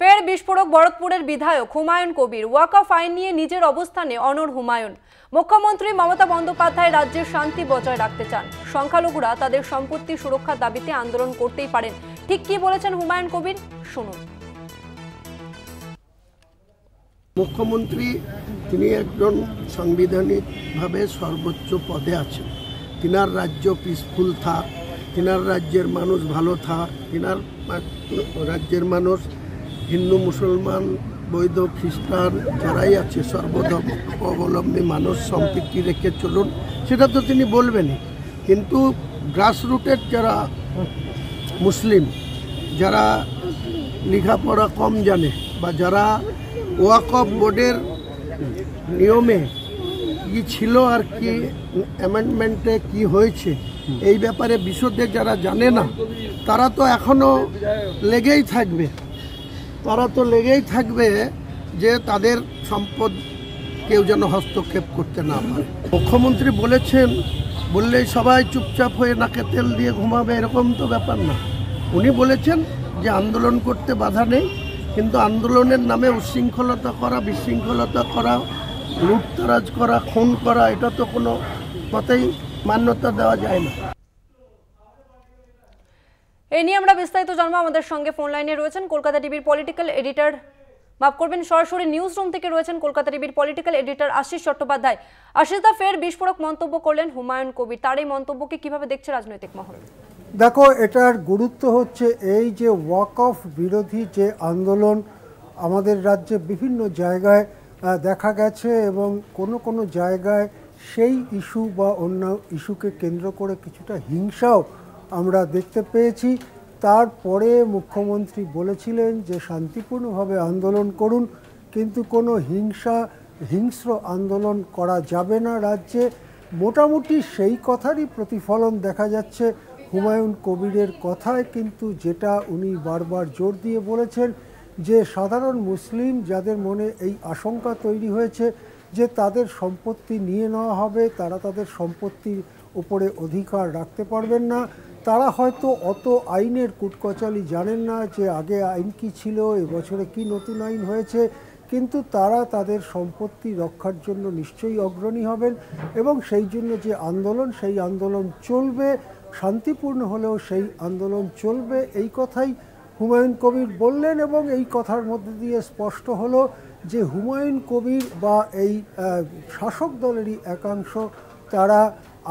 ফের বিস্ফোরক ভরতপুরের বিধায়ক হুমায়ুন কবির। ওয়াকফ আইন নিয়ে নিজের অবস্থানে অনড় হুমায়ুন। মুখ্যমন্ত্রী মমতা বন্দ্যোপাধ্যায় রাজ্যের শান্তি বজায় রাখতে চান। সংখ্যালঘুরা তাদের সম্পত্তি সুরক্ষার দাবিতে আন্দোলন করতেই পারেন। ঠিক কি বলেছেন হুমায়ুন কবির, শুনুন। মুখ্যমন্ত্রী তিনি একজন সাংবিধানিকভাবে সর্বোচ্চ পদে আছেন। তিনার রাজ্য পিসফুল থাক, তিনার রাজ্যের মানুষ ভালো থাক, তিনার রাজ্যের মানুষ হিন্দু মুসলমান বৈধ খ্রিস্টান যারাই আছে সর্বধর্ম অবলম্বী মানুষ সম্পৃক্তি রেখে চলুন, সেটা তো তিনি বলবেনই। কিন্তু গ্রাসরুটের যারা মুসলিম, যারা লেখাপড়া কম জানে বা যারা ওয়াকফ বোর্ডের নিয়মে কি ছিল আর কি অ্যামেন্ডমেন্টে কি হয়েছে এই ব্যাপারে বিশদে যারা জানে না, তারা তো এখনও লেগেই থাকবে যে তাদের সম্পদ কেউ যেন হস্তক্ষেপ করতে না পারে। মুখ্যমন্ত্রী বলেছেন বললেই সবাই চুপচাপ হয়ে নাকে তেল দিয়ে ঘুমাবে, এরকম তো ব্যাপার না। উনি বলেছেন যে আন্দোলন করতে বাধা নেই, কিন্তু আন্দোলনের নামে উচ্ছৃঙ্খলতা করা, বিশৃঙ্খলতা করা, লুটতরাজ করা, খুন করা, এটা তো কোনো কথাই মান্যতা দেওয়া যায় না। এই নিয়ে আমরা বিস্তারিত জানবো। আমাদের সঙ্গে ফোন লাইনে রয়েছেন কলকাতা টিভির পলিটিক্যাল এডিটর, মাফ করবেন, সরাসরি নিউজ রুম থেকে রয়েছেন কলকাতা টিভির পলিটিক্যাল এডিটর আশিস চট্টোপাধ্যায়। আশিসদা, ফের বিস্ফোরক মন্তব্য করলেন হুমায়ুন কবির। তার এই মন্তব্যকে কিভাবে দেখছে রাজনৈতিক মহল? দেখো, এটার গুরুত্ব হচ্ছে এই যে ওয়াকফ বিরোধী যে আন্দোলন আমাদের রাজ্যে বিভিন্ন জায়গায় দেখা গেছে, এবং কোনো জায়গায় সেই ইস্যু বা অন্য ইস্যুকে কেন্দ্র করে কিছুটা হিংসাও আমরা দেখতে পেয়েছি। তারপরে মুখ্যমন্ত্রী বলেছিলেন যে শান্তিপূর্ণভাবে আন্দোলন করুন, কিন্তু কোনো হিংস্র আন্দোলন করা যাবে না রাজ্যে। মোটামুটি সেই কথারই প্রতিফলন দেখা যাচ্ছে হুমায়ুন কবিরের কথায়, কিন্তু যেটা উনি বারবার জোর দিয়ে বলেছেন যে সাধারণ মুসলিম যাদের মনে এই আশঙ্কা তৈরি হয়েছে যে তাদের সম্পত্তি নিয়ে নেওয়া হবে, তারা তাদের সম্পত্তির উপরে অধিকার রাখতে পারবেন না, তারা হয়তো অত আইনের কুটকচালি জানেন না যে আগে আইন কী ছিল, এবছরে কি নতুন আইন হয়েছে, কিন্তু তারা তাদের সম্পত্তি রক্ষার জন্য নিশ্চয়ই অগ্রণী হবেন, এবং সেই জন্য যে আন্দোলন, সেই আন্দোলন চলবে, শান্তিপূর্ণ হলেও সেই আন্দোলন চলবে, এই কথাই হুমায়ুন কবির বললেন। এবং এই কথার মধ্যে দিয়ে স্পষ্ট হলো যে হুমায়ুন কবির বা এই শাসক দলেরই একাংশ তারা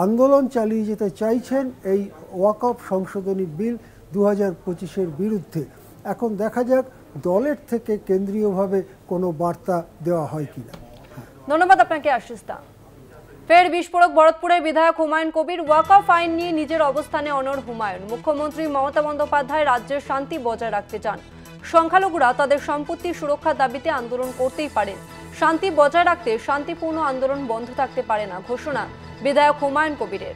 আন্দোলন চালিয়ে যেতে চাইছেন এই ওয়াকফ সংশোধনী বিল 2025-এর বিরুদ্ধে। এখন দেখা যাক দলের থেকে কেন্দ্রীয়ভাবে কোনো বার্তা দেওয়া হয় কিনা। ধন্যবাদ আপনাকে আশিসদা। ফের বিস্ফোরক ভরতপুরের বিধায়ক হুমায়ুন কবির। ওয়াকফ আইন নিয়ে নিজের অবস্থানে অনড় হুমায়ুন। মুখ্যমন্ত্রী মমতা বন্দ্যোপাধ্যায় রাজ্যের শান্তি বজায় রাখতে চান। সংখ্যালঘুরা তাদের সম্পত্তি সুরক্ষার দাবিতে আন্দোলন করতেই পারেন। শান্তি বজায় রাখতে শান্তিপূর্ণ আন্দোলন বন্ধ থাকতে পারে না, ঘোষণা বিধায়ক হুমায়ুন কবিরের।